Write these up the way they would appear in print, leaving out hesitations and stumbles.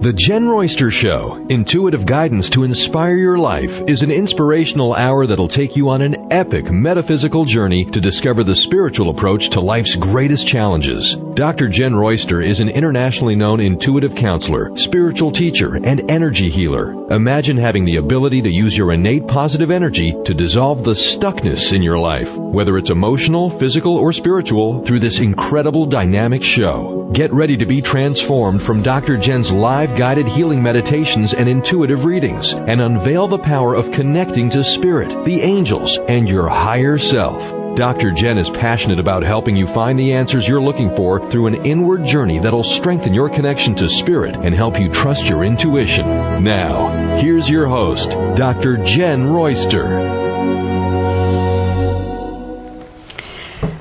The Jenn Royster Show, intuitive guidance to inspire your life, is an inspirational hour that'll take you on an epic metaphysical journey to discover the spiritual approach to life's greatest challenges. Dr. Jenn Royster is an internationally known intuitive counselor, spiritual teacher, and energy healer. Imagine having the ability to use your innate positive energy to dissolve the stuckness in your life, whether it's emotional, physical, or spiritual, through this incredible dynamic show. Get ready to be transformed from Dr. Jenn's live guided healing meditations and intuitive readings, and unveil the power of connecting to spirit, the angels, and your higher self. Dr. Jenn is passionate about helping you find the answers you're looking for through an inward journey that'll strengthen your connection to spirit and help you trust your intuition. Now, here's your host, Dr. Jenn Royster.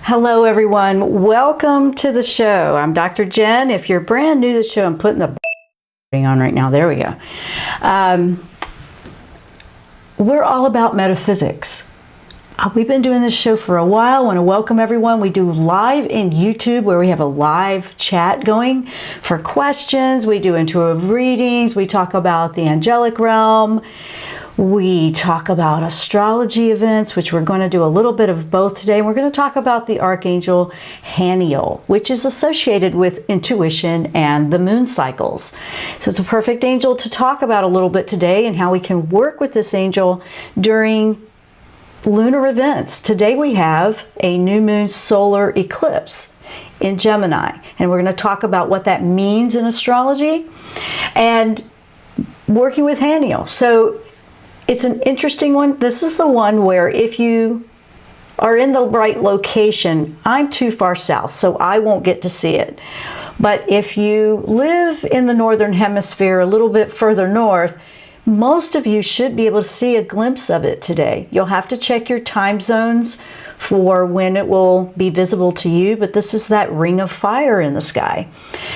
Hello, everyone. Welcome to the show. I'm Dr. Jenn. If you're brand new to the show, I'm putting the on right now. There we go. We're all about metaphysics. We've been doing this show for a while. I want to welcome everyone. We do live in YouTube where we have a live chat going for questions. We do intuitive readings. We talk about the angelic realm. We talk about astrology events, which we're going to do a little bit of both today. We're going to talk about the Archangel Haniel, which is associated with intuition and the moon cycles. So it's a perfect angel to talk about a little bit today and how we can work with this angel during lunar events. Today we have a new moon solar eclipse in Gemini, and we're going to talk about what that means in astrology and working with Haniel. So it's an interesting one. This is the one where if you are in the right location, I'm too far south, so I won't get to see it. But if you live in the northern hemisphere, a little bit further north, most of you should be able to see a glimpse of it today. You'll have to check your time zones for when it will be visible to you, but this is that ring of fire in the sky.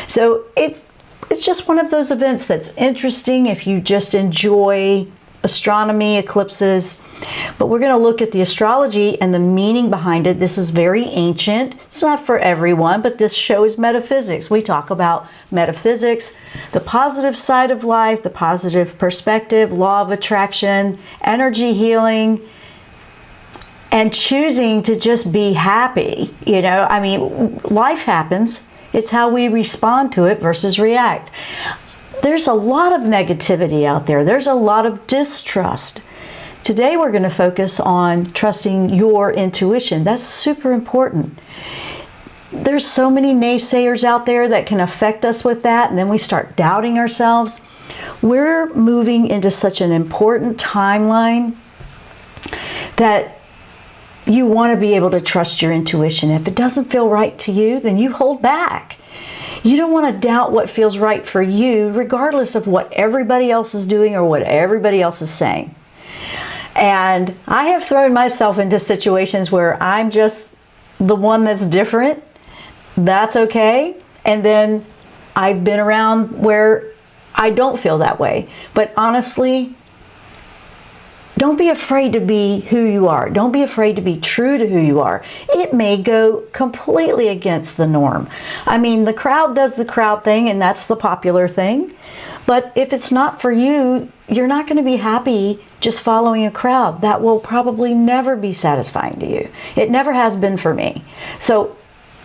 So it's just one of those events that's interesting if you just enjoy astronomy, eclipses. But we're going to look at the astrology and the meaning behind it. This is very ancient. It's not for everyone, but this show is metaphysics. We talk about metaphysics, the positive side of life, the positive perspective, law of attraction, energy healing, and choosing to just be happy. You know, I mean, life happens. It's how we respond to it versus react. There's a lot of negativity out there. There's a lot of distrust. Today we're going to focus on trusting your intuition. That's super important. There's so many naysayers out there that can affect us with that, and then we start doubting ourselves. We're moving into such an important timeline that you want to be able to trust your intuition. If it doesn't feel right to you, then you hold back. You don't want to doubt what feels right for you, regardless of what everybody else is doing or what everybody else is saying. And I have thrown myself into situations where I'm just the one that's different. That's okay. And then I've been around where I don't feel that way. But honestly, don't be afraid to be who you are. Don't be afraid to be true to who you are. It may go completely against the norm. I mean, the crowd does the crowd thing, and that's the popular thing. But if it's not for you, you're not going to be happy just following a crowd. That will probably never be satisfying to you. It never has been for me. So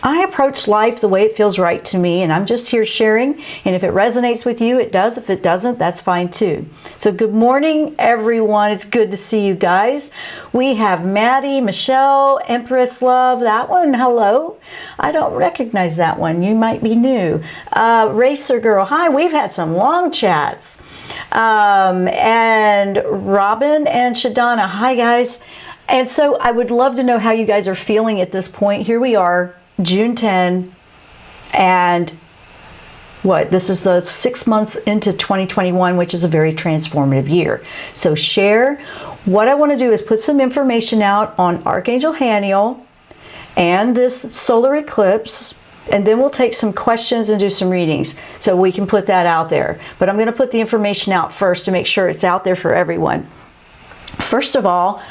I approach life the way it feels right to me, and I'm just here sharing. And if it resonates with you, it does. If it doesn't, that's fine too. So good morning, everyone. It's good to see you guys. We have Maddie, Michelle, Empress Love. That one, hello. I don't recognize that one. You might be new. Racer Girl, hi. We've had some long chats. And Robin and Shadana, hi guys. And so I would love to know how you guys are feeling at this point. Here we are, June 10, and this is the 6 months into 2021, which is a very transformative year. So share. What I want to do is put some information out on Archangel Haniel and this solar eclipse, and then we'll take some questions and do some readings so we can put that out there. But I'm going to put the information out first to make sure it's out there for everyone. First of all,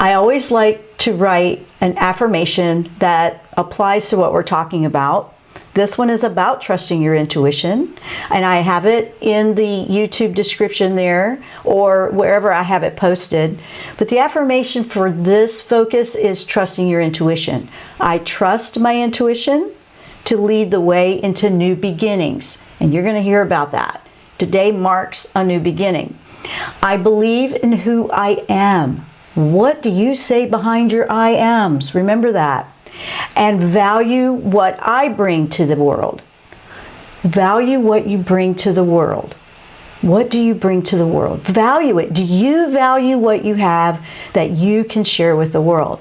I always like to write an affirmation that applies to what we're talking about. This one is about trusting your intuition, and I have it in the YouTube description there or wherever I have it posted. But the affirmation for this focus is trusting your intuition. I trust my intuition to lead the way into new beginnings, and you're going to hear about that. Today marks a new beginning. I believe in who I am. What do you say behind your I ams? Remember that. And value what I bring to the world. Value what you bring to the world. What do you bring to the world? Value it. Do you value what you have that you can share with the world?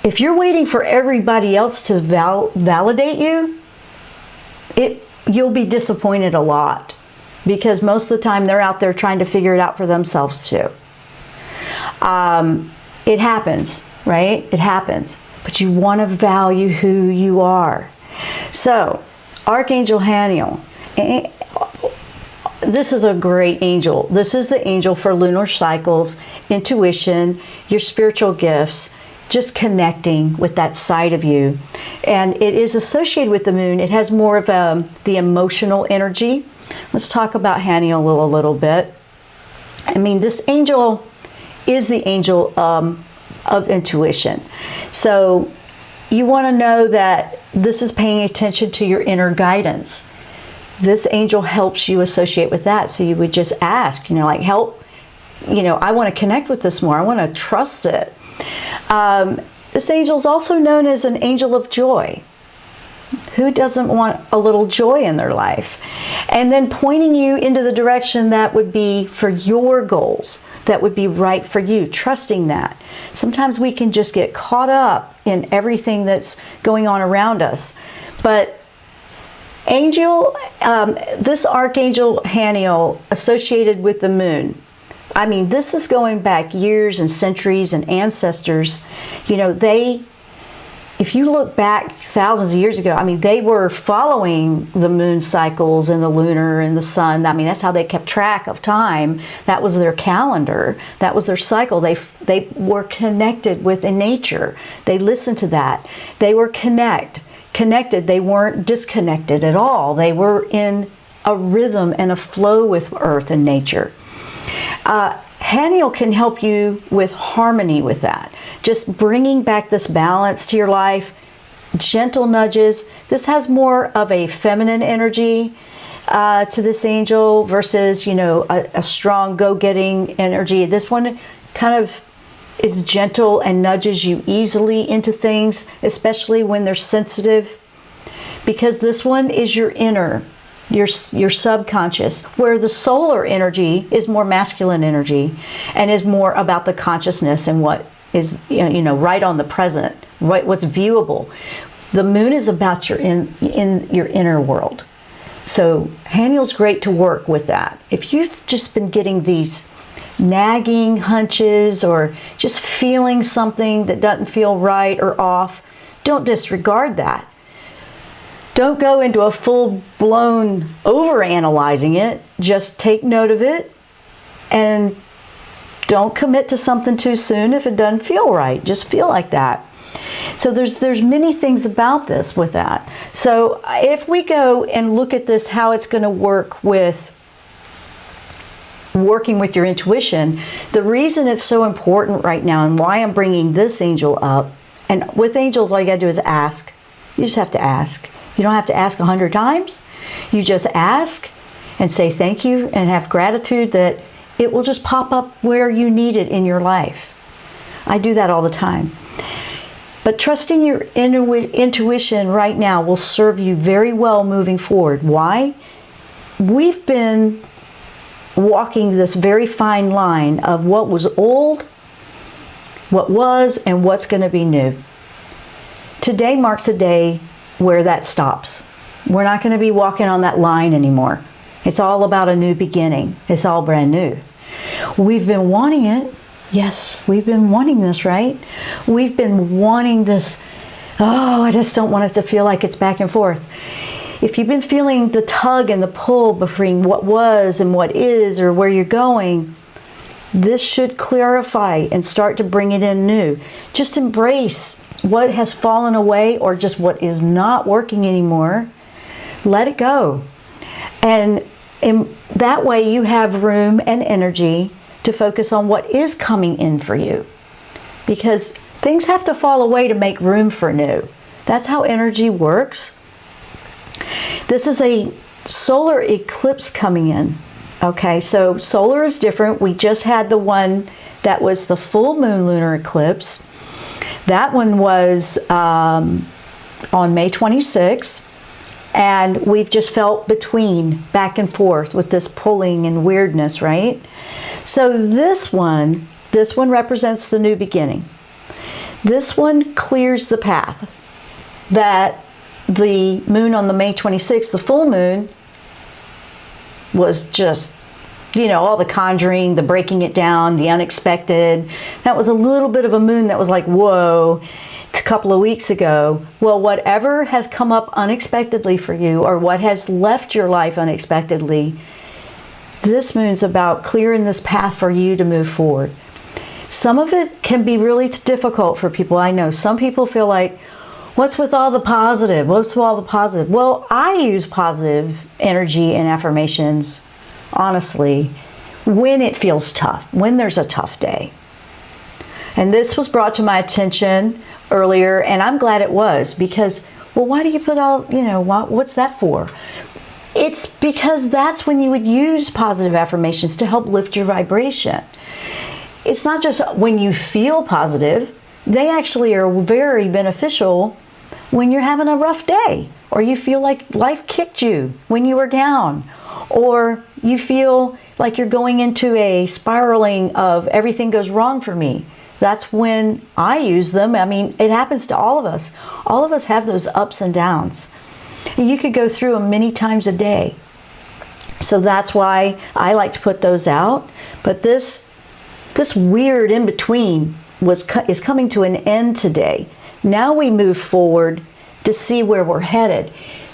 If you're waiting for everybody else to validate you, you'll be disappointed a lot, because most of the time they're out there trying to figure it out for themselves too. It happens, right? It happens. But you want to value who you are. So, Archangel Haniel, this is a great angel. This is the angel for lunar cycles, intuition, your spiritual gifts, just connecting with that side of you. And it is associated with the moon. It has more of the emotional energy. Let's talk about Haniel a little bit. I mean, this angel is the angel of intuition. So you want to know that this is paying attention to your inner guidance. This angel helps you associate with that. So you would just ask, like, help, I want to connect with this more. I want to trust it. This angel is also known as an angel of joy. Who doesn't want a little joy in their life? And then pointing you into the direction that would be for your goals, that would be right for you, trusting that. Sometimes we can just get caught up in everything that's going on around us. But this Archangel Haniel associated with the moon, I mean, this is going back years and centuries and ancestors. If you look back thousands of years ago, I mean, they were following the moon cycles and the lunar and the sun. I mean, that's how they kept track of time. That was their calendar. That was their cycle. They were connected with nature. They listened to that. They were connected. They weren't disconnected at all. They were in a rhythm and a flow with earth and nature. Haniel can help you with harmony with that. Just bringing back this balance to your life, gentle nudges. This has more of a feminine energy to this angel versus, a strong go-getting energy. This one kind of is gentle and nudges you easily into things, especially when they're sensitive, because this one is your inner, your subconscious, where the solar energy is more masculine energy and is more about the consciousness and what is right on the present, right, what's viewable. The moon is about your your inner world. So Haniel's great to work with that. If you've just been getting these nagging hunches or just feeling something that doesn't feel right or off, don't disregard that. Don't go into a full-blown over-analyzing it. Just take note of it and don't commit to something too soon if it doesn't feel right. Just feel like that. So there's many things about this with that. So if we go and look at this, how it's going to work with working with your intuition, the reason it's so important right now and why I'm bringing this angel up, and with angels all you got to do is ask. You just have to ask. You don't have to ask 100 times. You just ask and say thank you and have gratitude that it will just pop up where you need it in your life. I do that all the time. But trusting your intuition right now will serve you very well moving forward. Why? We've been walking this very fine line of what was old, what was, and what's going to be new. Today marks a day where that stops. We're not going to be walking on that line anymore. It's all about a new beginning. It's all brand new. We've been wanting it. Yes, we've been wanting this, right? We've been wanting this. Oh, I just don't want it to feel like it's back and forth. If you've been feeling the tug and the pull between what was and what is or where you're going, this should clarify and start to bring it in new. Just embrace what has fallen away or just what is not working anymore, let it go. And in that way you have room and energy to focus on what is coming in for you. Because things have to fall away to make room for new. That's how energy works. This is a solar eclipse coming in. Okay, so solar is different. We just had the one that was the full moon lunar eclipse. That one was on May 26th. And we've just felt between, back and forth with this pulling and weirdness, right? So this one represents the new beginning. This one clears the path that the moon on the May 26th, the full moon, was just, you know, all the conjuring, the breaking it down, the unexpected. That was a little bit of a moon that was like, whoa, a couple of weeks ago. Well, whatever has come up unexpectedly for you, or what has left your life unexpectedly, this moon's about clearing this path for you to move forward. Some of it can be really difficult for people. I know some people feel like, what's with all the positive? What's with all the positive? Well, I use positive energy and affirmations, honestly, when it feels tough, when there's a tough day. And this was brought to my attention earlier, and I'm glad it was, because, well, why do you put all, you know, what's that for? It's because that's when you would use positive affirmations to help lift your vibration. It's not just when you feel positive. They actually are very beneficial when you're having a rough day, or you feel like life kicked you when you were down, or you feel like you're going into a spiraling of everything goes wrong for me. That's when I use them. I mean, it happens to all of us. All of us have those ups and downs. And you could go through them many times a day. So that's why I like to put those out. But this weird in between is coming to an end today. Now we move forward to see where we're headed.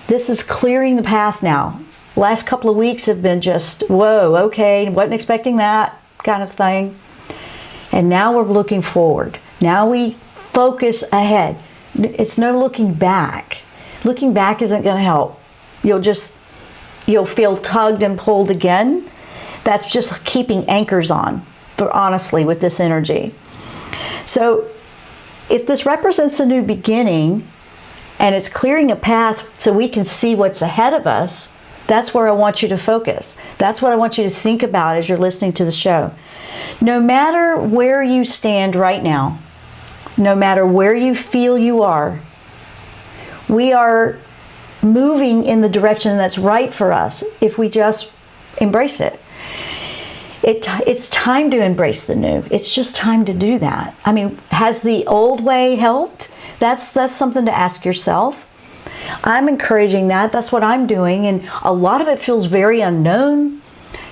This is clearing the path now. Last couple of weeks have been just, whoa, okay, wasn't expecting that kind of thing. And now we're looking forward. Now we focus ahead. It's no looking back. Looking back isn't going to help. You'll feel tugged and pulled again. That's just keeping anchors on, honestly, with this energy. So if this represents a new beginning and it's clearing a path so we can see what's ahead of us, that's where I want you to focus. That's what I want you to think about as you're listening to the show. No matter where you stand right now, no matter where you feel you are, we are moving in the direction that's right for us if we just embrace it. It's time to embrace the new. It's just time to do that. I mean, has the old way helped? That's something to ask yourself. I'm encouraging that. That's what I'm doing. And a lot of it feels very unknown.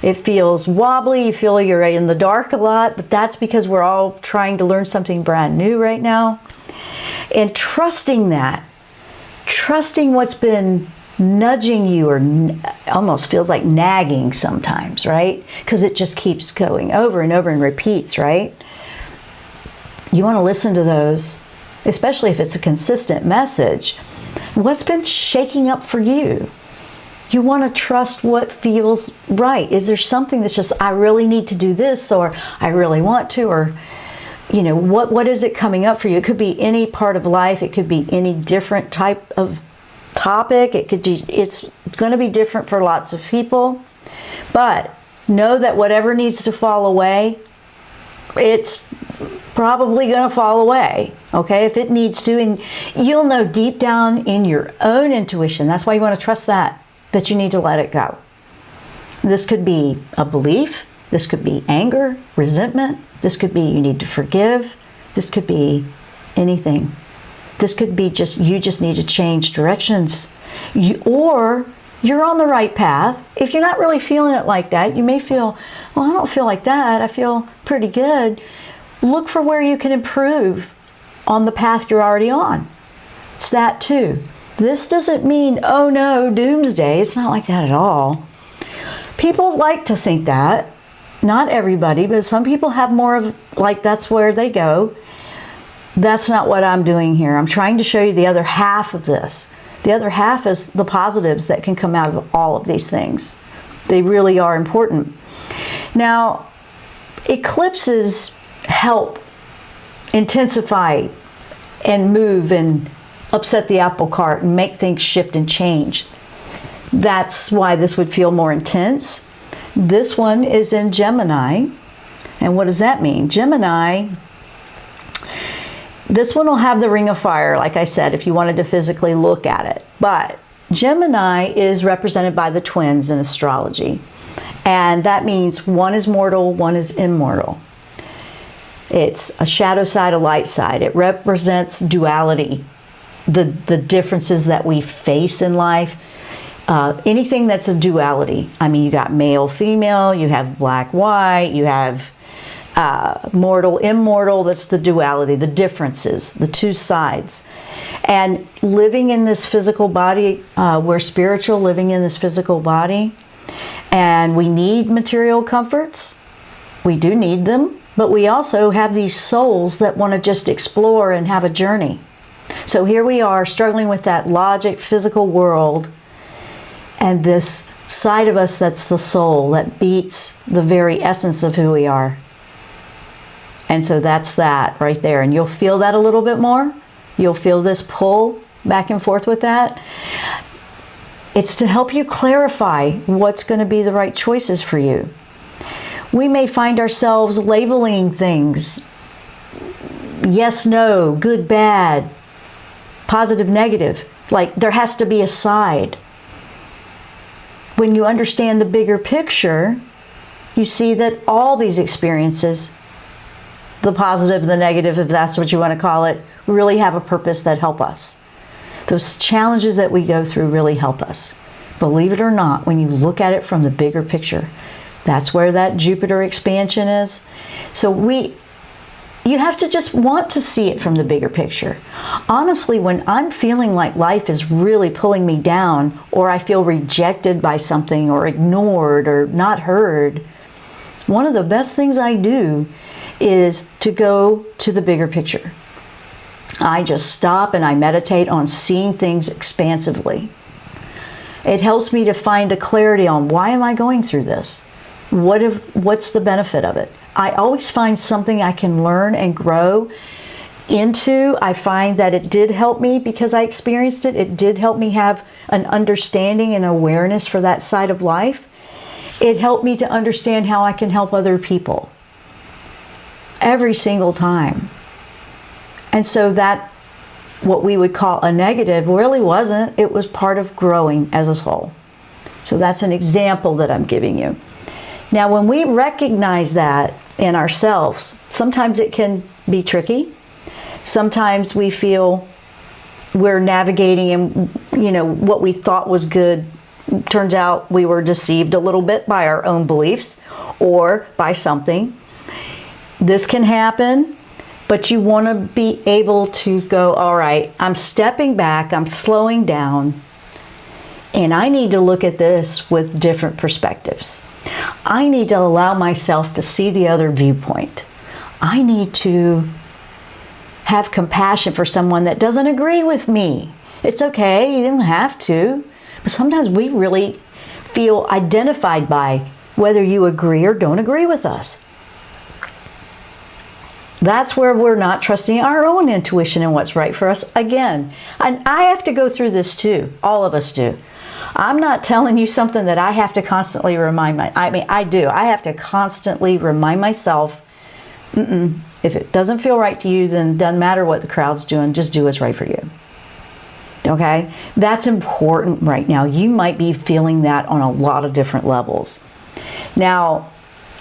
It feels wobbly. You feel you're in the dark a lot, but that's because we're all trying to learn something brand new right now. And trusting that, trusting what's been nudging you, or almost feels like nagging sometimes, right? Because it just keeps going over and over and repeats, right? You want to listen to those, especially if it's a consistent message. What's been shaking up for you? You want to trust what feels right. Is there something that's just, I really need to do this, or I really want to, or, you know, what is it coming up for you? It could be any part of life. It could be any different type of topic. It's going to be different for lots of people. But know that whatever needs to fall away, it's probably going to fall away, okay, if it needs to. And you'll know deep down in your own intuition. That's why you want to trust that you need to let it go. This could be a belief. This could be anger, resentment. This could be you need to forgive. This could be anything. This could be you just need to change directions. Or you're on the right path. If you're not really feeling it like that, you may feel, well, I don't feel like that. I feel pretty good. Look for where you can improve on the path you're already on. It's that too. This doesn't mean, oh no, doomsday. It's not like that at all. People like to think that. Not everybody, but some people have more of, like, that's where they go. That's not what I'm doing here. I'm trying to show you the other half of this. The other half is the positives that can come out of all of these things. They really are important. Now, eclipses help intensify and move and upset the apple cart and make things shift and change. That's why this would feel more intense. This one is in Gemini. And what does that mean? Gemini, this one will have the ring of fire, like I said, if you wanted to physically look at it. But Gemini is represented by the twins in astrology. And that means one is mortal, one is immortal. It's a shadow side, a light side. It represents duality, the differences that we face in life. Anything that's a duality. I mean, you got male, female, you have black, white, you have mortal, immortal. That's the duality, the differences, the two sides. And living in this physical body, we're spiritual, living in this physical body. And we need material comforts. We do need them. But we also have these souls that want to just explore and have a journey. So here we are struggling with that logic, physical world, and this side of us that's the soul that beats the very essence of who we are. And so that's that right there. And you'll feel that a little bit more. You'll feel this pull back and forth with that. It's to help you clarify what's going to be the right choices for you. We may find ourselves labeling things. Yes, no, good, bad, positive, negative. Like there has to be a side. When you understand the bigger picture, you see that all these experiences, the positive, the negative, if that's what you want to call it, really have a purpose that help us. Those challenges that we go through really help us. Believe it or not, when you look at it from the bigger picture, that's where that Jupiter expansion is. So you have to just want to see it from the bigger picture. Honestly, when I'm feeling like life is really pulling me down, or I feel rejected by something, or ignored, or not heard, one of the best things I do is to go to the bigger picture. I just stop and I meditate on seeing things expansively. It helps me to find a clarity on why am I going through this? What's the benefit of it? I always find something I can learn and grow into. I find that it did help me because I experienced it. It did help me have an understanding and awareness for that side of life. It helped me to understand how I can help other people every single time. And so that, what we would call a negative, really wasn't. It was part of growing as a soul. So that's an example that I'm giving you. Now, when we recognize that in ourselves, sometimes it can be tricky. Sometimes we feel we're navigating and, what we thought was good, turns out we were deceived a little bit by our own beliefs or by something. This can happen, but you want to be able to go, all right, I'm stepping back, I'm slowing down, and I need to look at this with different perspectives. I need to allow myself to see the other viewpoint. I need to have compassion for someone that doesn't agree with me. It's okay, you didn't have to. But sometimes we really feel identified by whether you agree or don't agree with us. That's where we're not trusting our own intuition and what's right for us again. And I have to go through this too. All of us do. I'm not telling you something that I have to constantly remind I do. I have to constantly remind myself, if it doesn't feel right to you, then it doesn't matter what the crowd's doing. Just do what's right for you. Okay? That's important right now. You might be feeling that on a lot of different levels. Now,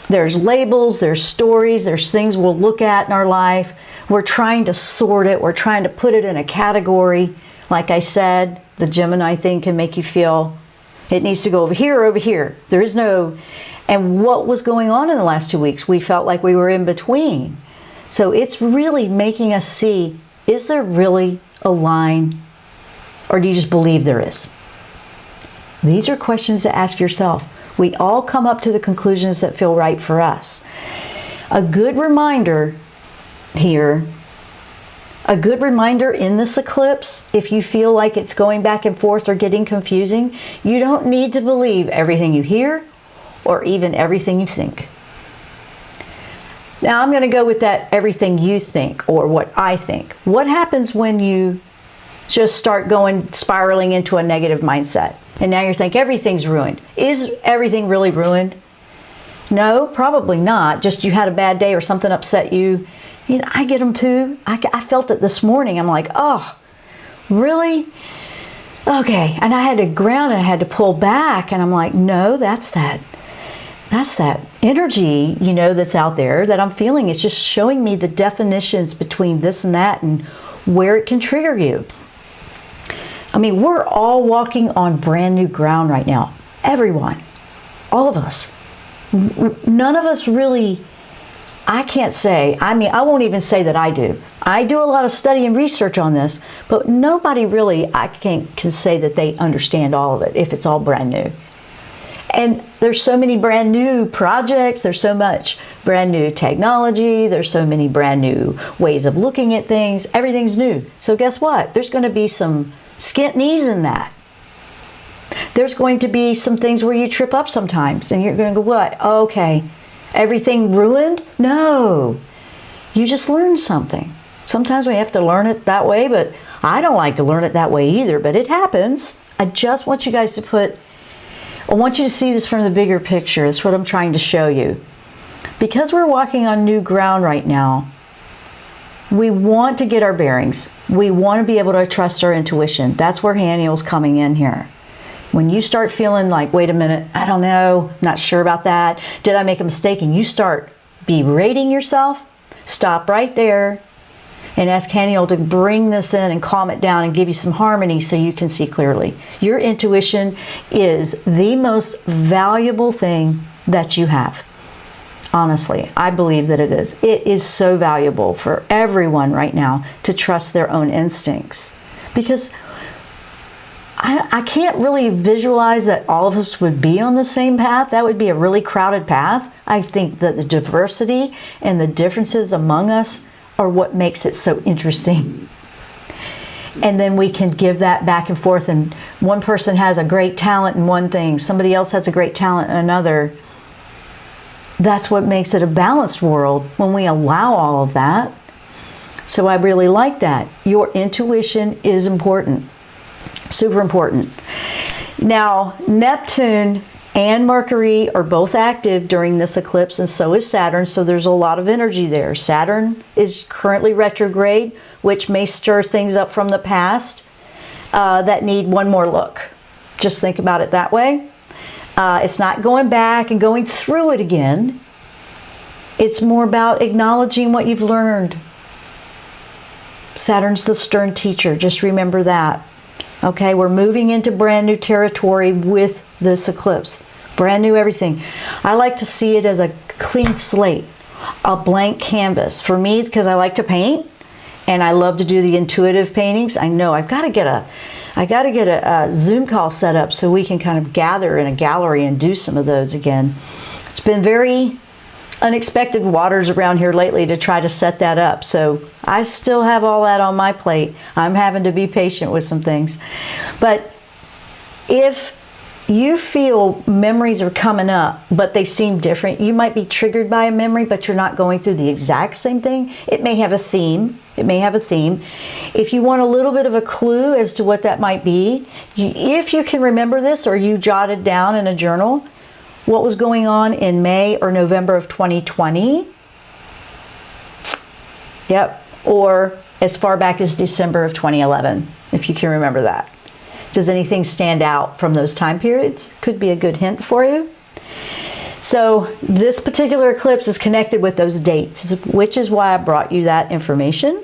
there's labels, there's stories, there's things we'll look at in our life. We're trying to sort it. We're trying to put it in a category. Like I said, the Gemini thing can make you feel it needs to go over here or over here. There is no... And what was going on in the last 2 weeks? We felt like we were in between. So it's really making us see, is there really a line, or do you just believe there is? These are questions to ask yourself. We all come up to the conclusions that feel right for us. A good reminder here A good reminder in this eclipse, if you feel like it's going back and forth or getting confusing, you don't need to believe everything you hear or even everything you think. Now I'm going to go with that everything you think or what I think. What happens when you just start spiraling into a negative mindset? And now you think everything's ruined. Is everything really ruined? No, probably not. Just you had a bad day or something upset you. You know, I get them too. I felt it this morning. I'm like, oh, really? Okay. And I had to ground and I had to pull back. And I'm like, no, that's that energy, you know, that's out there that I'm feeling. It's just showing me the definitions between this and that and where it can trigger you. I mean, we're all walking on brand new ground right now. Everyone. All of us. None of us really... I can't say, I mean, I won't even say that I do. I do a lot of study and research on this, but nobody really, can say that they understand all of it if it's all brand new. And there's so many brand new projects, there's so much brand new technology, there's so many brand new ways of looking at things, everything's new. So guess what? There's going to be some skint knees in that. There's going to be some things where you trip up sometimes and you're going to go, what? Okay. Everything ruined? No. You just learned something. Sometimes we have to learn it that way, but I don't like to learn it that way either, but it happens. I just want you guys to I want you to see this from the bigger picture. That's what I'm trying to show you. Because we're walking on new ground right now, we want to get our bearings. We want to be able to trust our intuition. That's where Haniel's coming in here. When you start feeling like, wait a minute, I don't know, not sure about that. Did I make a mistake? And you start berating yourself, stop right there and ask Haniel to bring this in and calm it down and give you some harmony so you can see clearly. Your intuition is the most valuable thing that you have. Honestly, I believe that it is. It is so valuable for everyone right now to trust their own instincts. Because I can't really visualize that all of us would be on the same path. That would be a really crowded path. I think that the diversity and the differences among us are what makes it so interesting. And then we can give that back and forth, and one person has a great talent in one thing, somebody else has a great talent in another. That's what makes it a balanced world when we allow all of that. So I really like that. Your intuition is important. Super important. Now, Neptune and Mercury are both active during this eclipse, and so is Saturn, so there's a lot of energy there. Saturn is currently retrograde, which may stir things up from the past that need one more look. Just think about it that way. It's not going back and going through it again. It's more about acknowledging what you've learned. Saturn's the stern teacher. Just remember that. Okay, we're moving into brand new territory with this eclipse. Brand new everything. I like to see it as a clean slate, a blank canvas. For me, because I like to paint and I love to do the intuitive paintings, I know I've got to get a Zoom call set up so we can kind of gather in a gallery and do some of those again. It's been very unexpected waters around here lately to try to set that up. So I still have all that on my plate. I'm having to be patient with some things. But if you feel memories are coming up, but they seem different, you might be triggered by a memory, but you're not going through the exact same thing. It may have a theme. It may have a theme. If you want a little bit of a clue as to what that might be, if you can remember this or you jotted down in a journal, what was going on in May or November of 2020. Yep. Or as far back as December of 2011, if you can remember that. Does anything stand out from those time periods? Could be a good hint for you. So this particular eclipse is connected with those dates, which is why I brought you that information.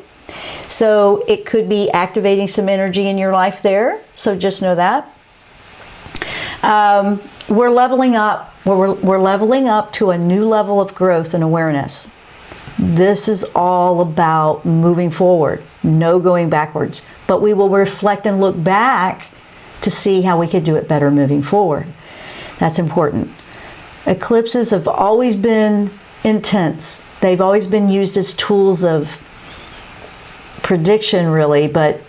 So it could be activating some energy in your life there. So just know that. We're leveling up. We're leveling up to a new level of growth and awareness. This is all about moving forward, no going backwards. But we will reflect and look back to see how we could do it better moving forward. That's important. Eclipses have always been intense. They've always been used as tools of prediction really, but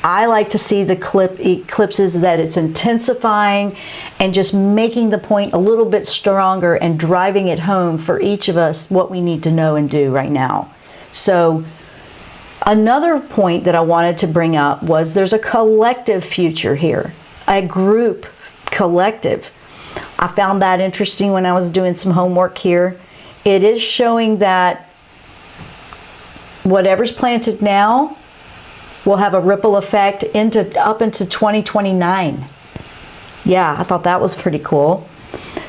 I like to see the eclipses that it's intensifying and just making the point a little bit stronger and driving it home for each of us what we need to know and do right now. So another point that I wanted to bring up was there's a collective future here, a group collective. I found that interesting when I was doing some homework here. It is showing that whatever's planted now will have a ripple effect up into 2029. Yeah, I thought that was pretty cool.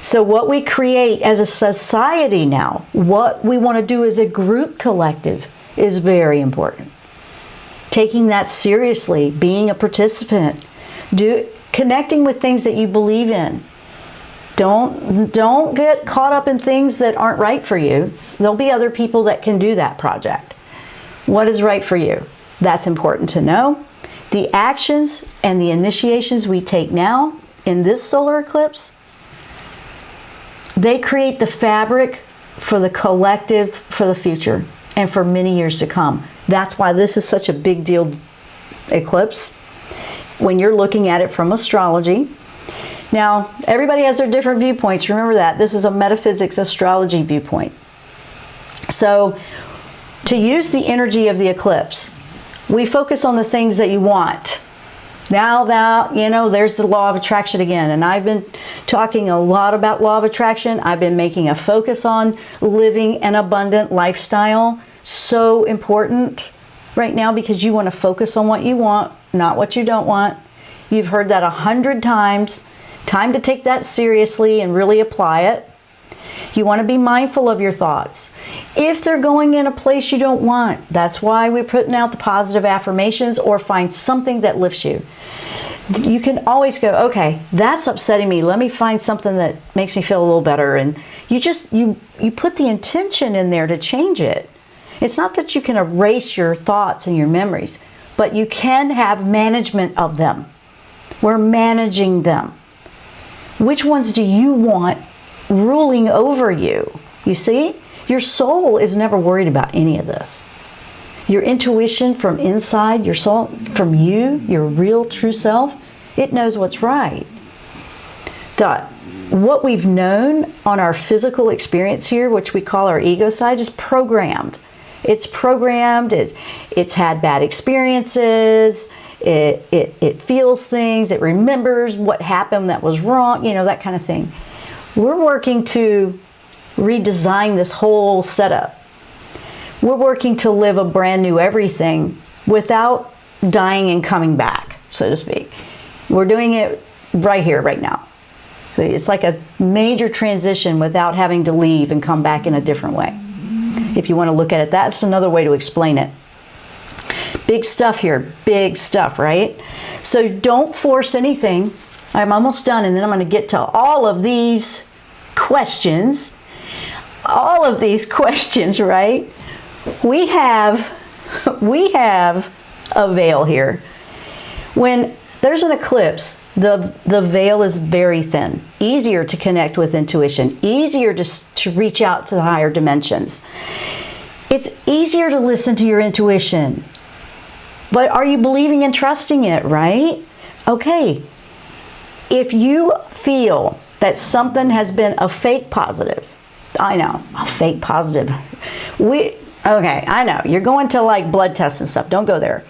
So what we create as a society now, what we want to do as a group collective is very important. Taking that seriously, being a participant, connecting with things that you believe in. Don't get caught up in things that aren't right for you. There'll be other people that can do that project. What is right for you? That's important to know. The actions and the initiations we take now in this solar eclipse, they create the fabric for the collective for the future and for many years to come. That's why this is such a big deal eclipse when you're looking at it from astrology. Now, everybody has their different viewpoints. Remember that. This is a metaphysics astrology viewpoint. So, to use the energy of the eclipse, we focus on the things that you want. Now that, there's the law of attraction again. And I've been talking a lot about law of attraction. I've been making a focus on living an abundant lifestyle. So important right now because you want to focus on what you want, not what you don't want. You've heard that 100 times. Time to take that seriously and really apply it. You want to be mindful of your thoughts. If they're going in a place you don't want, that's why we're putting out the positive affirmations, or find something that lifts you. You can always go, okay, that's upsetting me. Let me find something that makes me feel a little better. And you put the intention in there to change it. It's not that you can erase your thoughts and your memories, but you can have management of them. We're managing them. Which ones do you want ruling over you? You see, your soul is never worried about any of this. Your intuition from inside, your soul, from you, your real true self, it knows what's right. What we've known on our physical experience here, which we call our ego side, is programmed. It's programmed, it's had bad experiences, it feels things, it remembers what happened that was wrong, that kind of thing. We're working to redesign this whole setup. We're working to live a brand new everything without dying and coming back, so to speak. We're doing it right here, right now. So it's like a major transition without having to leave and come back in a different way. If you want to look at it, that's another way to explain it. Big stuff here, big stuff, right? So don't force anything. I'm almost done, and then I'm going to get to all of these questions. All of these questions, right? We have a veil here. When there's an eclipse, the veil is very thin, easier to connect with intuition, easier to reach out to the higher dimensions. It's easier to listen to your intuition. But are you believing and trusting it, right? Okay. If you feel that something has been a fake positive, I know, a fake positive. Okay, I know. You're going to like blood tests and stuff. Don't go there.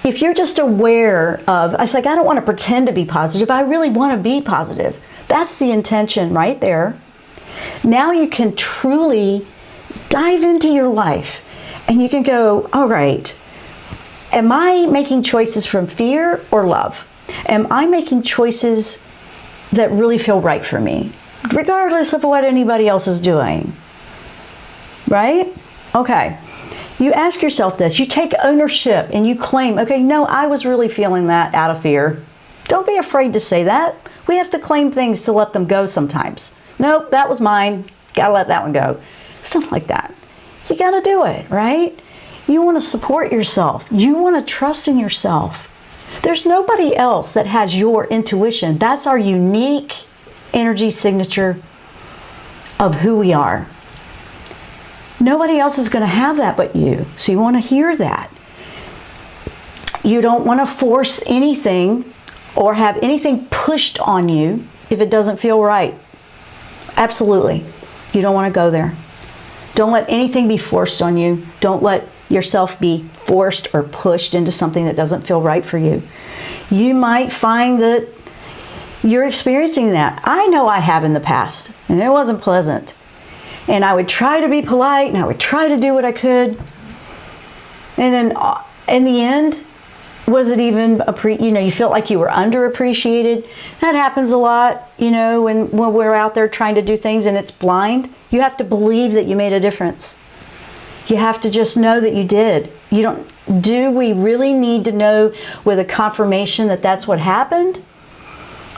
If you're just aware of, I don't want to pretend to be positive. I really want to be positive. That's the intention right there. Now you can truly dive into your life and you can go, all right, am I making choices from fear or love? Am I making choices that really feel right for me, regardless of what anybody else is doing? Right? Okay. You ask yourself this. You take ownership and you claim, okay, no, I was really feeling that out of fear. Don't be afraid to say that. We have to claim things to let them go sometimes. Nope, that was mine. Gotta let that one go. Stuff like that. You gotta do it, right? You want to support yourself. You want to trust in yourself. There's nobody else that has your intuition. That's our unique energy signature of who we are. Nobody else is going to have that but you. So you want to hear that. You don't want to force anything or have anything pushed on you if it doesn't feel right. Absolutely. You don't want to go there. Don't let anything be forced on you. Don't let yourself be forced or pushed into something that doesn't feel right for you. You might find that you're experiencing that. I know I have in the past, and it wasn't pleasant. And I would try to be polite, and I would try to do what I could. And then in the end, was it even, you felt like you were underappreciated? That happens a lot, when we're out there trying to do things and it's blind. You have to believe that you made a difference. You have to just know that you did. Do we really need to know with a confirmation that that's what happened?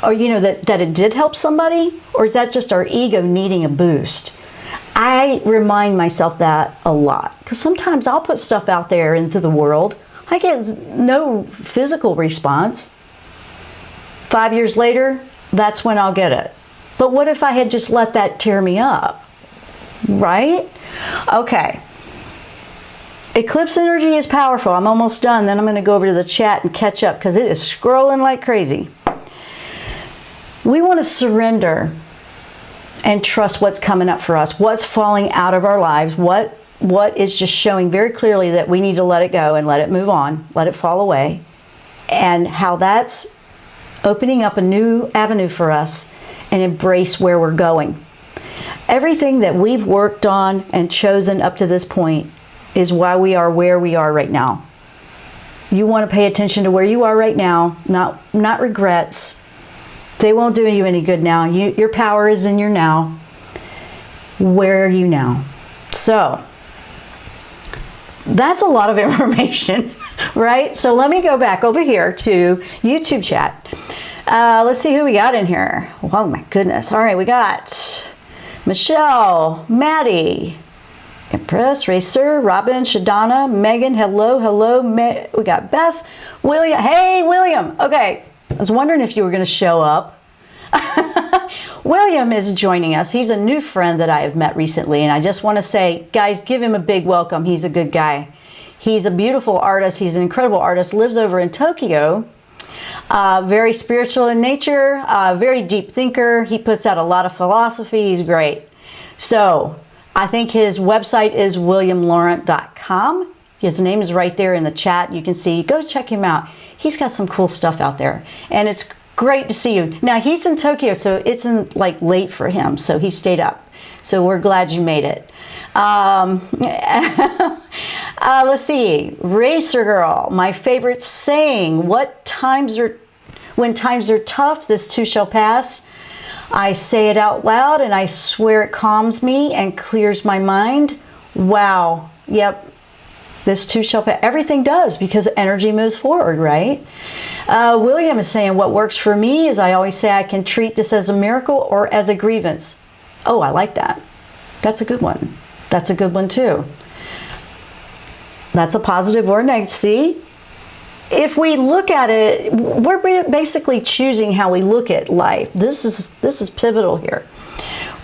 Or, that it did help somebody? Or is that just our ego needing a boost? I remind myself that a lot. Because sometimes I'll put stuff out there into the world. I get no physical response. 5 years later, that's when I'll get it. But what if I had just let that tear me up? Right? Okay. Eclipse energy is powerful. I'm almost done. Then I'm going to go over to the chat and catch up because it is scrolling like crazy. We want to surrender and trust what's coming up for us, what's falling out of our lives, what is just showing very clearly that we need to let it go and let it move on, let it fall away, and how that's opening up a new avenue for us and embrace where we're going. Everything that we've worked on and chosen up to this point is why we are where we are right now. You want to pay attention to where you are right now, not regrets. They won't do you any good now. Your power is in your now. Where are you now? So, that's a lot of information, right? So let me go back over here to YouTube chat. Let's see who we got in here. Oh my goodness. All right, we got Michelle, Maddie, Empress, Royster, Robin, Shadana, Megan, hello. We got Beth, William. Hey, William. Okay, I was wondering if you were going to show up. William is joining us. He's a new friend that I have met recently, and I just want to say, guys, give him a big welcome. He's a good guy. He's a beautiful artist. He's an incredible artist. Lives over in Tokyo. Very spiritual in nature. Very deep thinker. He puts out a lot of philosophy. He's great. So I think his website is williamlaurent.com. His name is right there in the chat. You can see. Go check him out. He's got some cool stuff out there, and it's great to see you. Now he's in Tokyo, so it's late for him, so he stayed up. So we're glad you made it. Let's see. Racer Girl, my favorite saying. When times are tough, this too shall pass. I say it out loud, and I swear it calms me and clears my mind. Wow. Yep. This too shall pass. Everything does, because energy moves forward, right? William is saying, what works for me is I always say I can treat this as a miracle or as a grievance. Oh, I like that. That's a good one. That's a good one too. That's a positive or a negative. See? If we look at it, we're basically choosing how we look at life. This is pivotal here.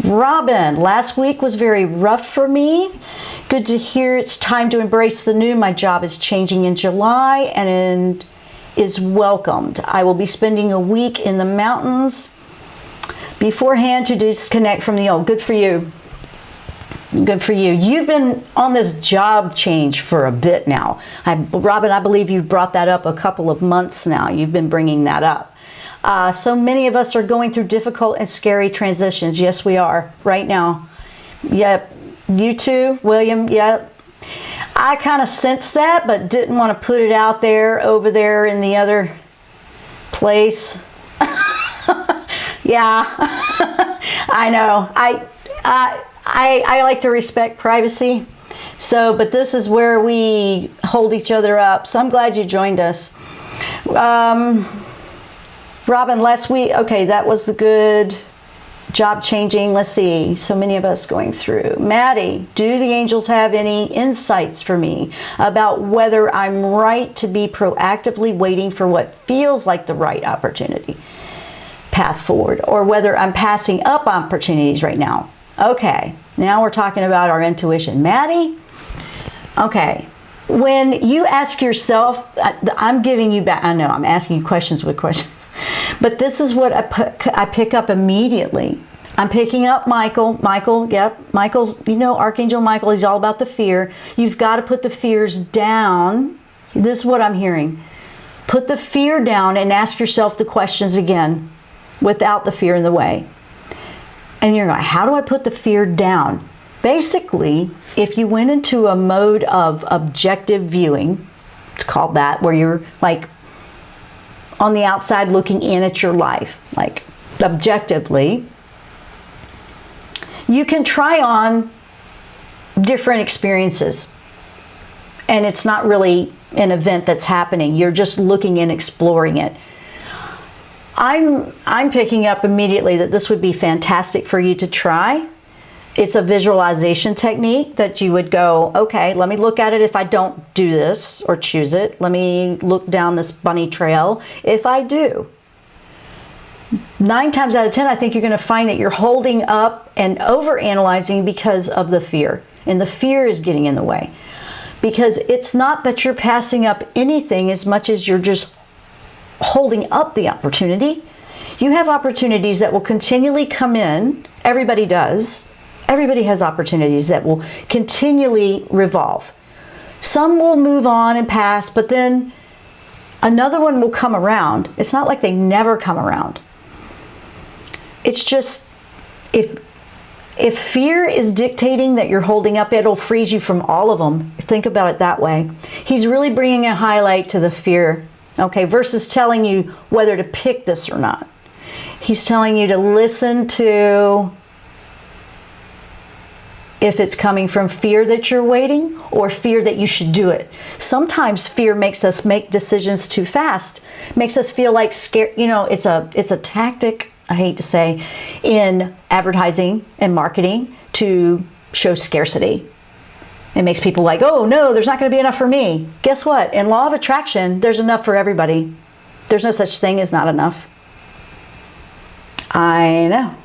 Robin, last week was very rough for me. Good to hear it's time to embrace the new. My job is changing in July and is welcomed. I will be spending a week in the mountains beforehand to disconnect from the old. Good for you. Good for you. You've been on this job change for a bit now. Robin, I believe you brought that up a couple of months now. You've been bringing that up. So many of us are going through difficult and scary transitions. Yes, we are right now. Yep. You too, William. Yep. I kind of sensed that, but didn't want to put it out there over there in the other place. Yeah, I know. I like to respect privacy. So, but this is where we hold each other up. So I'm glad you joined us. Robin, last week, okay, that was the good job changing. Let's see, so many of us going through. Maddie, do the angels have any insights for me about whether I'm right to be proactively waiting for what feels like the right opportunity path forward, or whether I'm passing up opportunities right now? Okay, now we're talking about our intuition. Maddie, okay, when you ask yourself, I'm giving you back, I know I'm asking you questions with questions, but this is what I pick up immediately. I'm picking up Michael. Yep, Michael's, Archangel Michael, he's all about the fear. You've got to put the fears down. This is what I'm hearing. Put the fear down and ask yourself the questions again without the fear in the way. And you're like, how do I put the fear down? Basically, if you went into a mode of objective viewing, it's called that, where you're like on the outside looking in at your life, like objectively, you can try on different experiences. And it's not really an event that's happening. You're just looking and exploring it. I'm picking up immediately that this would be fantastic for you to try. It's a visualization technique that you would go, okay, let me look at it if I don't do this or choose it. Let me look down this bunny trail if I do. 9 times out of 10, I think you're going to find that you're holding up and overanalyzing because of the fear. And the fear is getting in the way. Because it's not that you're passing up anything as much as you're just holding up the opportunity. You have opportunities that will continually come in. Everybody does. Everybody has opportunities that will continually revolve. Some will move on and pass, but then another one will come around. It's not like they never come around. It's just, if fear is dictating that you're holding up, it'll freeze you from all of them. Think about it that way. He's really bringing a highlight to the fear, okay, versus telling you whether to pick this or not. He's telling you to listen to if it's coming from fear that you're waiting or fear that you should do it. Sometimes fear makes us make decisions too fast, makes us feel like scared. It's a tactic, I hate to say, in advertising and marketing to show scarcity. It makes people like, oh no, there's not going to be enough for me. Guess what? In law of attraction, there's enough for everybody. There's no such thing as not enough. I know.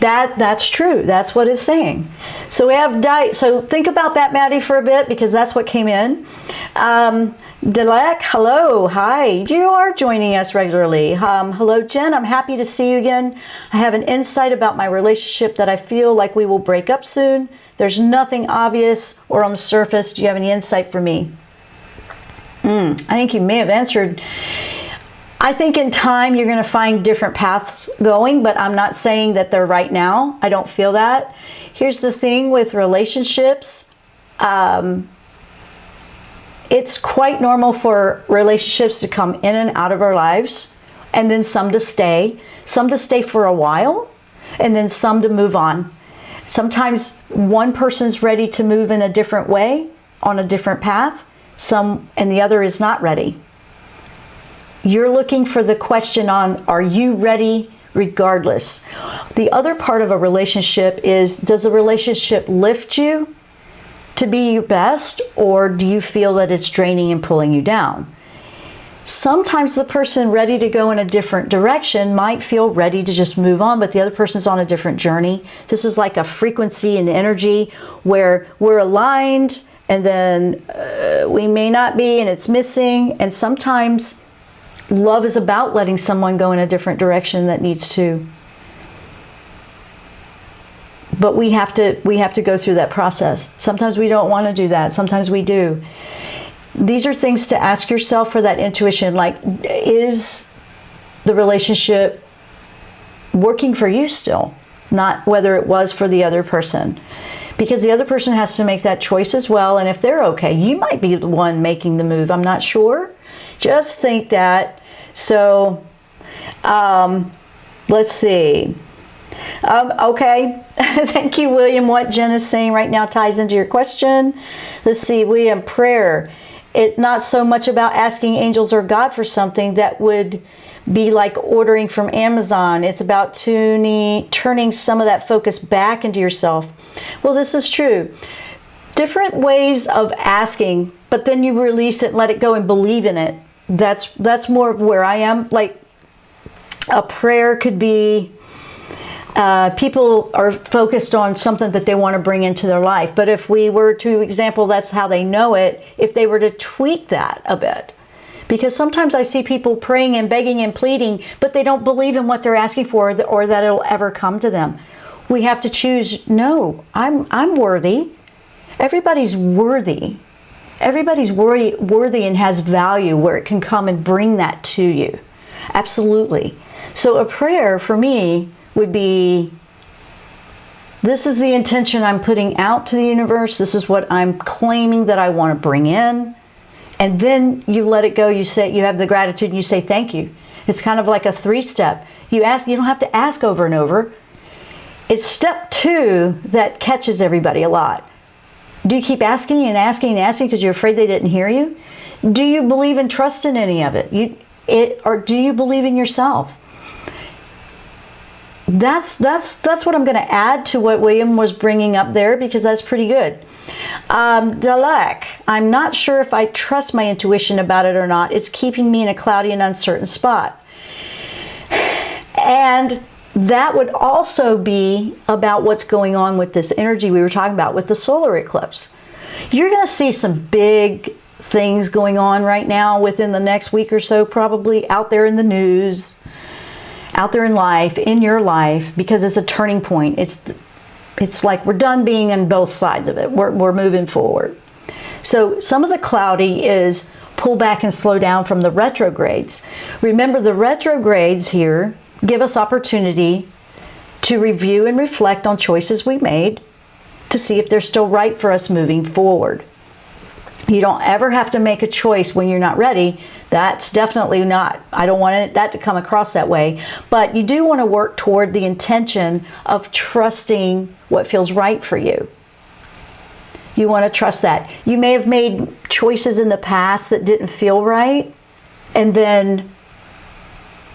That's true. That's what it's saying. So we have so think about that, Maddie, for a bit, because that's what came in. Delek, hello, hi. You are joining us regularly. Hello, Jen. I'm happy to see you again. I have an insight about my relationship that I feel like we will break up soon. There's nothing obvious or on the surface. Do you have any insight for me? I think you may have answered. I think in time you're going to find different paths going, but I'm not saying that they're right now. I don't feel that. Here's the thing with relationships. It's quite normal for relationships to come in and out of our lives, and then some to stay for a while, and then some to move on. Sometimes one person's ready to move in a different way, on a different path, and the other is not ready. You're looking for the question on, are you ready regardless? The other part of a relationship is, does the relationship lift you to be your best, or do you feel that it's draining and pulling you down? Sometimes the person ready to go in a different direction might feel ready to just move on, but the other person's on a different journey. This is like a frequency and energy where we're aligned, and then we may not be, and it's missing. And sometimes love is about letting someone go in a different direction that needs to. But we have to go through that process. Sometimes we don't want to do that. Sometimes we do. These are things to ask yourself for that intuition. Like, is the relationship working for you still? Not whether it was for the other person. Because the other person has to make that choice as well. And if they're okay, you might be the one making the move. I'm not sure. Just think that. So, let's see. Okay. Thank you, William. What Jen is saying right now ties into your question. Let's see, William, prayer. It's not so much about asking angels or God for something that would be like ordering from Amazon. It's about turning some of that focus back into yourself. Well, this is true. Different ways of asking, but then you release it and let it go and believe in it. That's more of where I am. Like, a prayer could be, people are focused on something that they want to bring into their life. But if we were to example, that's how they know it, if they were to tweak that a bit. Because sometimes I see people praying and begging and pleading, but they don't believe in what they're asking for, or that it'll ever come to them. We have to choose, no, I'm worthy. Everybody's worthy. Everybody's worthy and has value where it can come and bring that to you. Absolutely. So a prayer for me would be, this is the intention I'm putting out to the universe. This is what I'm claiming that I want to bring in. And then you let it go. You say, you have the gratitude and you say thank you. It's kind of like a 3-step. You don't have to ask over and over. It's step 2 that catches everybody a lot. Do you keep asking and asking and asking because you're afraid they didn't hear you? Do you believe and trust in any of it? Or do you believe in yourself? That's what I'm going to add to what William was bringing up there, because that's pretty good. Dalek, I'm not sure if I trust my intuition about it or not. It's keeping me in a cloudy and uncertain spot. And that would also be about what's going on with this energy we were talking about with the solar eclipse. You're going to see some big things going on right now within the next week or so, probably out there in the news, out there in life, in your life, because it's a turning point. It's like we're done being on both sides of it. We're moving forward. So some of the cloudy is pull back and slow down from the retrogrades. Remember, the retrogrades here give us opportunity to review and reflect on choices we made to see if they're still right for us moving forward. You don't ever have to make a choice when you're not ready. That's definitely not, I don't want that to come across that way. But you do want to work toward the intention of trusting what feels right for you. You want to trust that. You may have made choices in the past that didn't feel right, and then,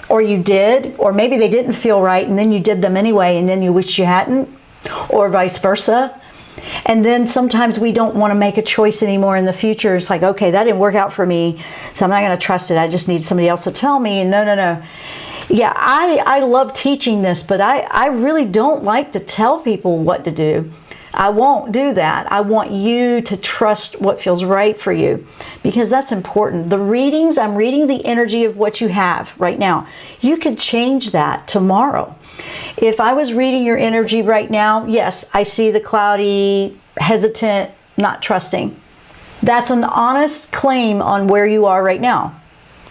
or you did, or maybe they didn't feel right and then you did them anyway and then you wish you hadn't, or vice versa. And then sometimes we don't want to make a choice anymore in the future. It's like, okay, that didn't work out for me, so I'm not going to trust it. I just need somebody else to tell me. And no. Yeah, I love teaching this, but I really don't like to tell people what to do. I won't do that. I want you to trust what feels right for you, because that's important. The readings, I'm reading the energy of what you have right now. You could change that tomorrow. If I was reading your energy right now, yes, I see the cloudy, hesitant, not trusting. That's an honest claim on where you are right now.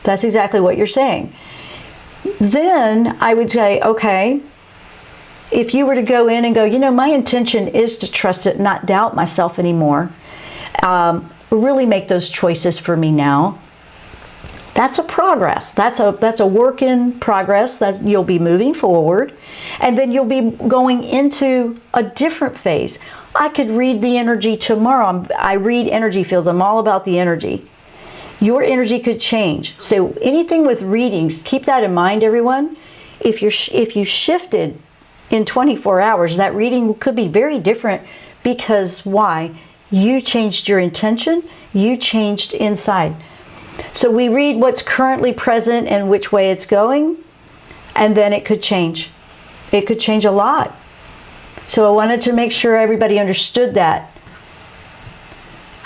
That's exactly what you're saying. Then I would say, okay, if you were to go in and go, my intention is to trust it, not doubt myself anymore, really make those choices for me now. That's a progress. That's a work in progress. That you'll be moving forward, and then you'll be going into a different phase. I could read the energy tomorrow. I read energy fields. I'm all about the energy. Your energy could change. So anything with readings, keep that in mind, everyone. If you shifted in 24 hours, that reading could be very different, because why? You changed your intention. You changed inside. So we read what's currently present and which way it's going, and then it could change. It could change a lot. So I wanted to make sure everybody understood that.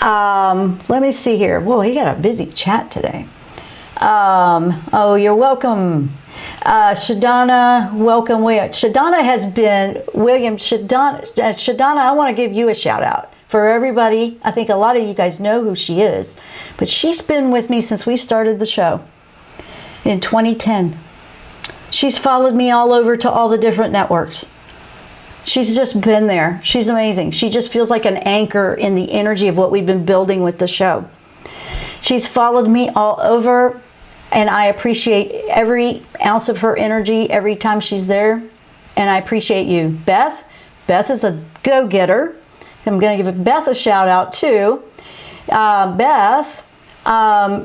Let me see here. Whoa, he got a busy chat today. Oh, you're welcome. Shadana, welcome. Shadana has been, Shadana, I want to give you a shout out. For everybody, I think a lot of you guys know who she is, but she's been with me since we started the show in 2010. She's followed me all over to all the different networks. She's just been there. She's amazing. She just feels like an anchor in the energy of what we've been building with the show. She's followed me all over, and I appreciate every ounce of her energy every time she's there, and I appreciate you. Beth is a go-getter. I'm going to give Beth a shout out too. Beth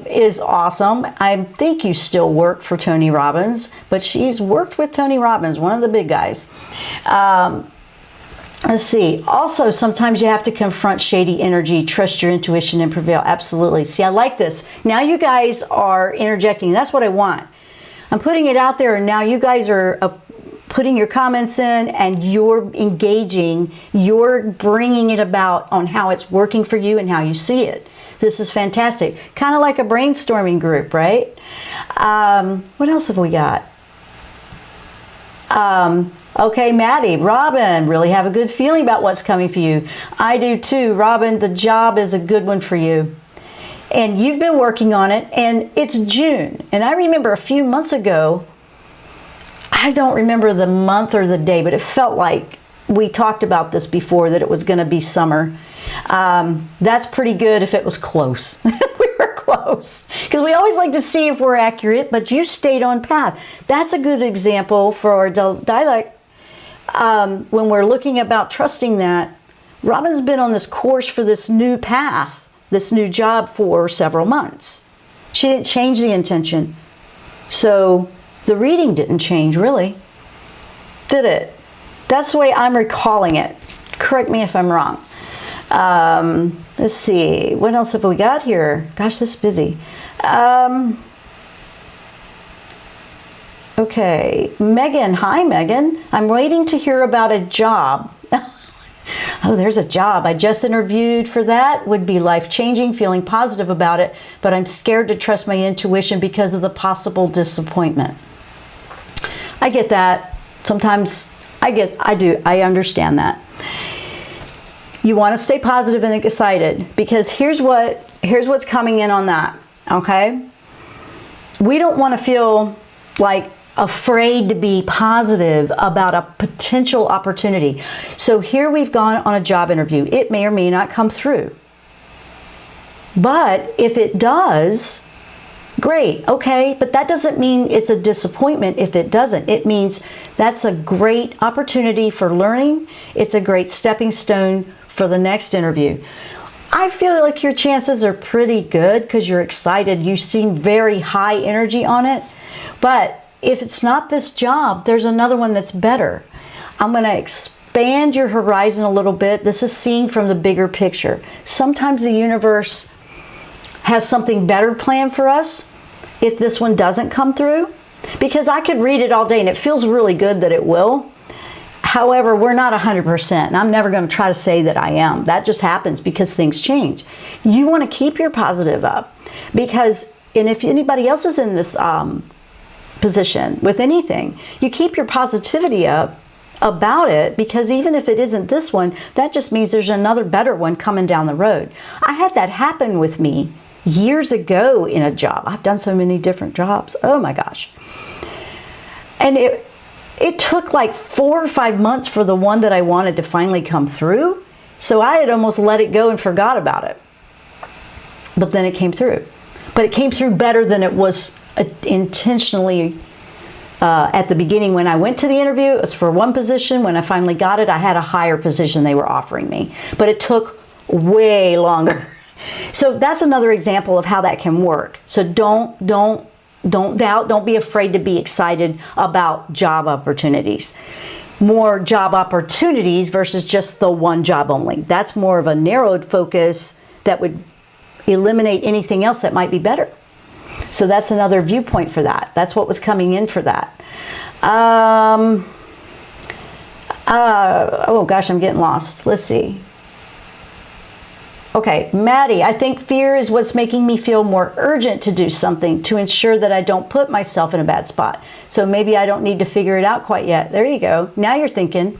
is awesome. I think you still work for Tony Robbins, but she's worked with Tony Robbins, one of the big guys. Let's see. Also, sometimes you have to confront shady energy, trust your intuition, and prevail. Absolutely. See, I like this. Now you guys are interjecting. That's what I want. I'm putting it out there, and now you guys are putting your comments in and you're engaging, you're bringing it about on how it's working for you and how you see it. This is fantastic. Kind of like a brainstorming group, right? What else have we got? Okay, Maddie, Robin, really have a good feeling about what's coming for you. I do too. Robin, the job is a good one for you. And you've been working on it, and it's June. And I remember a few months ago, I don't remember the month or the day, but it felt like we talked about this before, that it was going to be summer. That's pretty good if it was close. We were close. Because we always like to see if we're accurate, but you stayed on path. That's a good example for our dialect. When we're looking about trusting that, Robin's been on this course for this new path, this new job for several months. She didn't change the intention. So the reading didn't change, really, did it? That's the way I'm recalling it. Correct me if I'm wrong. Let's see. What else have we got here? Gosh, this is busy. Okay. Megan. Hi, Megan. I'm waiting to hear about a job. Oh, there's a job. I just interviewed for that. Would be life-changing, feeling positive about it, but I'm scared to trust my intuition because of the possible disappointment. I get that. Sometimes I understand that. You want to stay positive and excited, because here's what's coming in on that, okay? We don't want to feel like afraid to be positive about a potential opportunity. So here we've gone on a job interview. It may or may not come through. But if it does, great, okay, but that doesn't mean it's a disappointment if it doesn't. It means that's a great opportunity for learning. It's a great stepping stone for the next interview. I feel like your chances are pretty good because you're excited. You seem very high energy on it. But if it's not this job, there's another one that's better. I'm going to expand your horizon a little bit. This is seeing from the bigger picture. Sometimes the universe has something better planned for us if this one doesn't come through. Because I could read it all day and it feels really good that it will. However, we're not 100%, and I'm never going to try to say that I am. That just happens because things change. You want to keep your positive up, because, and if anybody else is in this position with anything, you keep your positivity up about it, because even if it isn't this one, that just means there's another better one coming down the road. I had that happen with me years ago in a job. I've done so many different jobs. Oh my gosh. And it took like 4 or 5 months for the one that I wanted to finally come through. So I had almost let it go and forgot about it. But then it came through. But it came through better than it was intentionally at the beginning. When I went to the interview, it was for one position. When I finally got it, I had a higher position they were offering me. But it took way longer. So that's another example of how that can work. So don't doubt, don't be afraid to be excited about job opportunities. More job opportunities versus just the one job only. That's more of a narrowed focus that would eliminate anything else that might be better. So that's another viewpoint for that. That's what was coming in for that. Oh gosh, I'm getting lost. Let's see. Okay, Maddie, I think fear is what's making me feel more urgent to do something to ensure that I don't put myself in a bad spot. So maybe I don't need to figure it out quite yet. There you go. Now you're thinking.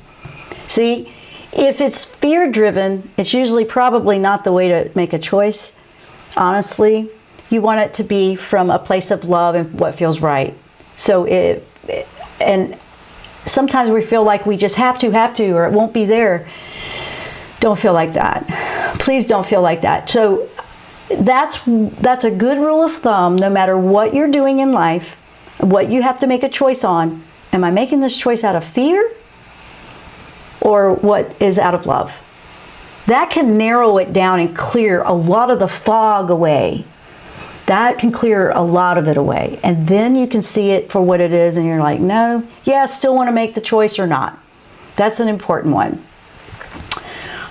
See, if it's fear-driven, it's usually probably not the way to make a choice. Honestly, you want it to be from a place of love and what feels right. So and sometimes we feel like we just have to, or it won't be there. Don't feel like that. Please don't feel like that. So that's a good rule of thumb. No matter what you're doing in life, what you have to make a choice on. Am I making this choice out of fear or what is out of love? That can narrow it down and clear a lot of the fog away. That can clear a lot of it away. And then you can see it for what it is and you're like, no, yeah, I still want to make the choice or not. That's an important one.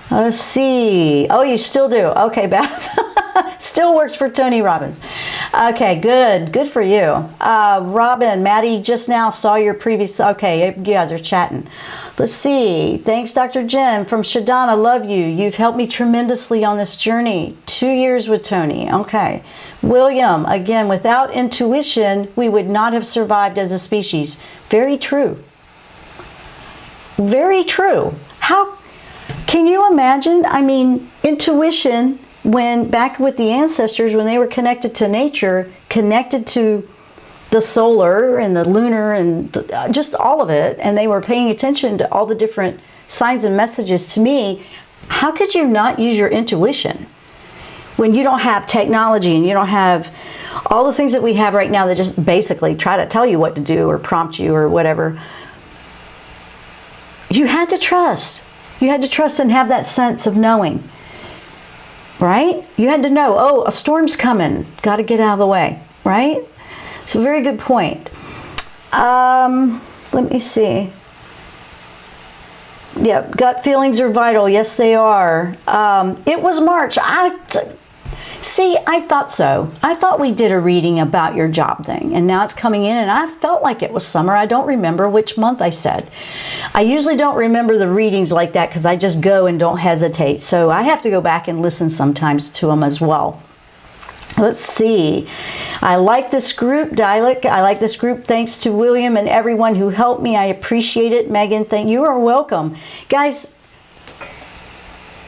Let's see. Oh, you still do. Okay, Beth. Still works for Tony Robbins. Okay, good for you. Robin, Maddie just now saw your previous, okay, you guys are chatting. Let's see. Thanks, Dr. Jenn from Shadana. Love you. You've helped me tremendously on this journey. 2 years with Tony. Okay. William, again, without intuition, we would not have survived as a species. Very true. Very true. How can you imagine? I mean, intuition, when back with the ancestors, when they were connected to nature, connected to the solar and the lunar and just all of it, and they were paying attention to all the different signs and messages. To me, how could you not use your intuition when you don't have technology and you don't have all the things that we have right now that just basically try to tell you what to do or prompt you or whatever? You had to trust. You had to trust and have that sense of knowing, right? You had to know, oh, a storm's coming, got to get out of the way, right? So very good point. Let me see. Yep, gut feelings are vital. Yes, they are. It was March. See, I thought so. I thought we did a reading about your job thing, and now it's coming in, and I felt like it was summer. I don't remember which month I said. I usually don't remember the readings like that because I just go and don't hesitate. So I have to go back and listen sometimes to them as well. Let's see. I like this group, Dialect. I like this group. Thanks to William and everyone who helped me. I appreciate it. Megan, thank you. You are welcome. Guys,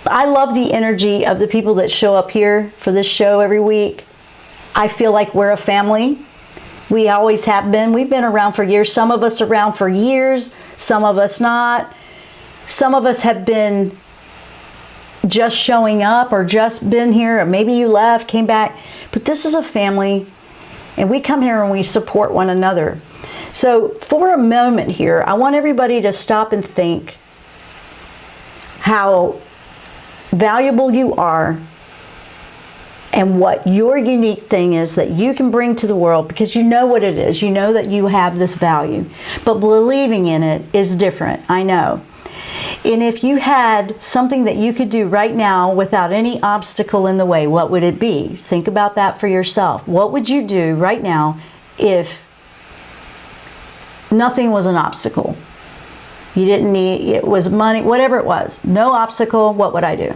I love the energy of the people that show up here for this show every week. I feel like we're a family. We always have been. We've been around for years. Some of us around for years, some of us not. Some of us have been just showing up or just been here, or maybe you left, came back. But this is a family, and we come here and we support one another. So for a moment here, I want everybody to stop and think how valuable you are and what your unique thing is that you can bring to the world, because you know what it is. You know that you have this value, but believing in it is different. I know. And if you had something that you could do right now without any obstacle in the way, what would it be? Think about that for yourself. What would you do right now if nothing was an obstacle? You didn't need, it was money, whatever it was, no obstacle, what would I do?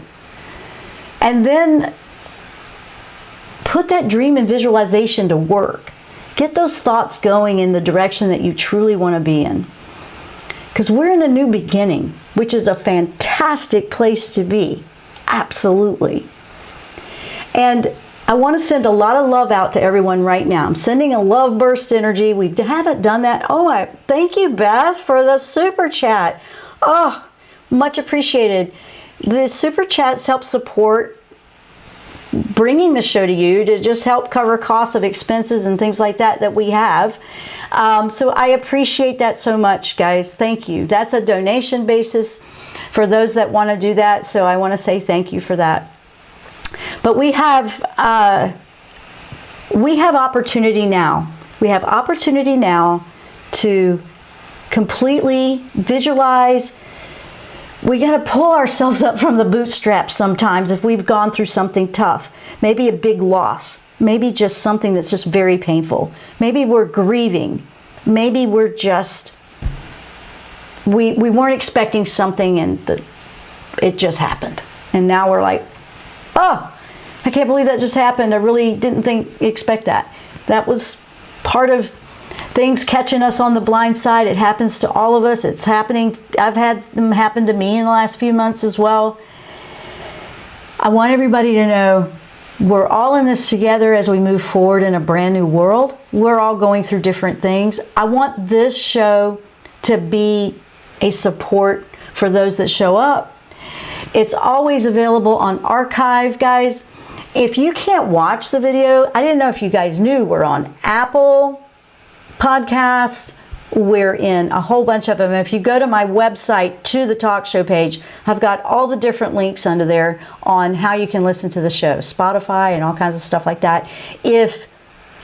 And then put that dream and visualization to work. Get those thoughts going in the direction that you truly want to be in. Because we're in a new beginning, which is a fantastic place to be. Absolutely. And I want to send a lot of love out to everyone right now. I'm sending a love burst energy. We haven't done that. Oh, thank you, Beth, for the super chat. Oh, much appreciated. The super chats help support bringing the show to you, to just help cover costs of expenses and things like that that we have. So I appreciate that so much, guys. Thank you. That's a donation basis for those that want to do that. So I want to say thank you for that. But we have opportunity now. We have opportunity now to completely visualize. We got to pull ourselves up from the bootstraps sometimes if we've gone through something tough. Maybe a big loss. Maybe just something that's just very painful. Maybe we're grieving. Maybe we're just, we weren't expecting something and it just happened. And now we're like, oh, I can't believe that just happened. I really didn't expect that. That was part of things catching us on the blind side. It happens to all of us. It's happening. I've had them happen to me in the last few months as well. I want everybody to know we're all in this together as we move forward in a brand new world. We're all going through different things. I want this show to be a support for those that show up. It's always available on archive, guys. If you can't watch the video, I didn't know if you guys knew, we're on Apple Podcasts. We're in a whole bunch of them. If you go to my website, to the talk show page, I've got all the different links under there on how you can listen to the show, Spotify and all kinds of stuff like that, if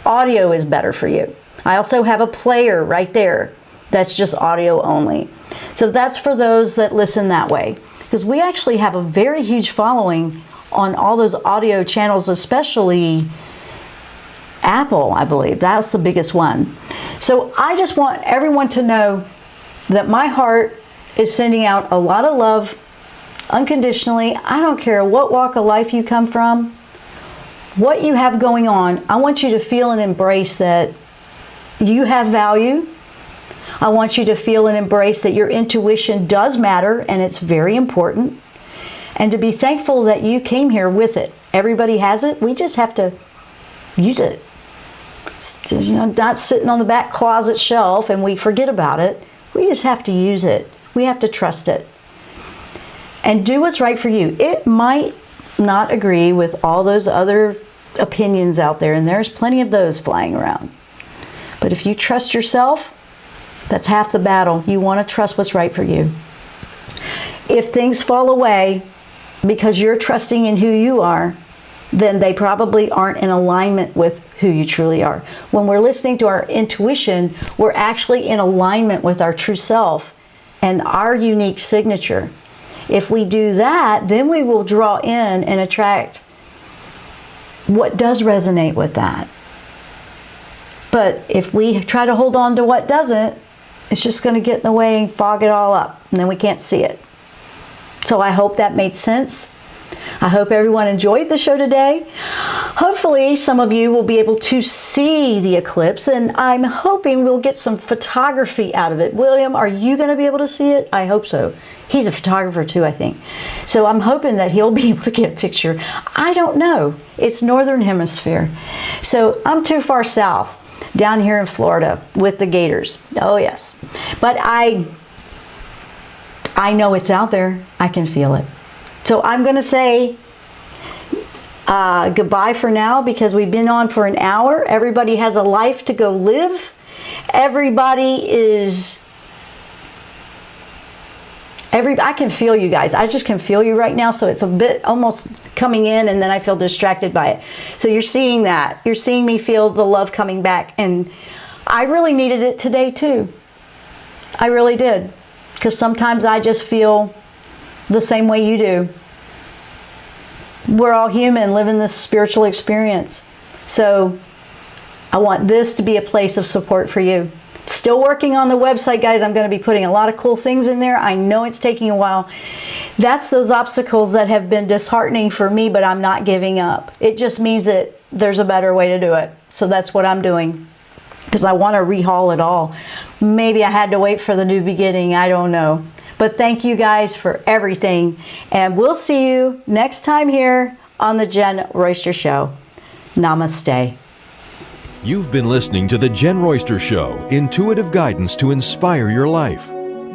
audio is better for you. I also have a player right there that's just audio only. So that's for those that listen that way, because we actually have a very huge following on all those audio channels, especially Apple, I believe. That's the biggest one. So I just want everyone to know that my heart is sending out a lot of love unconditionally. I don't care what walk of life you come from, what you have going on. I want you to feel and embrace that you have value. I want you to feel and embrace that your intuition does matter, and it's very important. And to be thankful that you came here with it. Everybody has it. We just have to use it. It's, you know, not sitting on the back closet shelf and we forget about it. We just have to use it. We have to trust it. And do what's right for you. It might not agree with all those other opinions out there, and there's plenty of those flying around. But if you trust yourself, that's half the battle. You want to trust what's right for you. If things fall away because you're trusting in who you are, then they probably aren't in alignment with who you truly are. When we're listening to our intuition, we're actually in alignment with our true self and our unique signature. If we do that, then we will draw in and attract what does resonate with that. But if we try to hold on to what doesn't, it's just going to get in the way and fog it all up, and then we can't see it. So I hope that made sense. I hope everyone enjoyed the show today. Hopefully some of you will be able to see the eclipse, and I'm hoping we'll get some photography out of it. William, are you going to be able to see it? I hope so. He's a photographer too, I think. So I'm hoping that he'll be able to get a picture. I don't know. It's Northern Hemisphere. So I'm too far south, down here in Florida with the gators. Oh yes. But I know it's out there. I can feel it. So I'm going to say goodbye for now, because we've been on for an hour. Everybody has a life to go live. I can feel you guys. I just can feel you right now. So it's a bit almost coming in, and then I feel distracted by it. So you're seeing that. You're seeing me feel the love coming back. And I really needed it today too. I really did. Because sometimes I just feel the same way you do. We're all human, living this spiritual experience. So I want this to be a place of support for you. Still working on the website, guys. I'm going to be putting a lot of cool things in there. I know it's taking a while. That's those obstacles that have been disheartening for me, but I'm not giving up. It just means that there's a better way to do it. So that's what I'm doing, because I want to rehaul it all. Maybe I had to wait for the new beginning. I don't know. But thank you guys for everything. And we'll see you next time here on the Jenn Royster Show. Namaste. You've been listening to The Jenn Royster Show, intuitive guidance to inspire your life.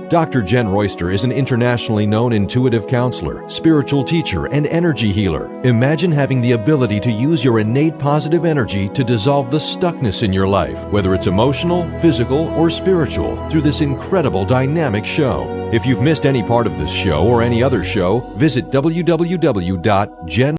Dr. Jenn Royster is an internationally known intuitive counselor, spiritual teacher, and energy healer. Imagine having the ability to use your innate positive energy to dissolve the stuckness in your life, whether it's emotional, physical, or spiritual, through this incredible dynamic show. If you've missed any part of this show or any other show, visit www.jenn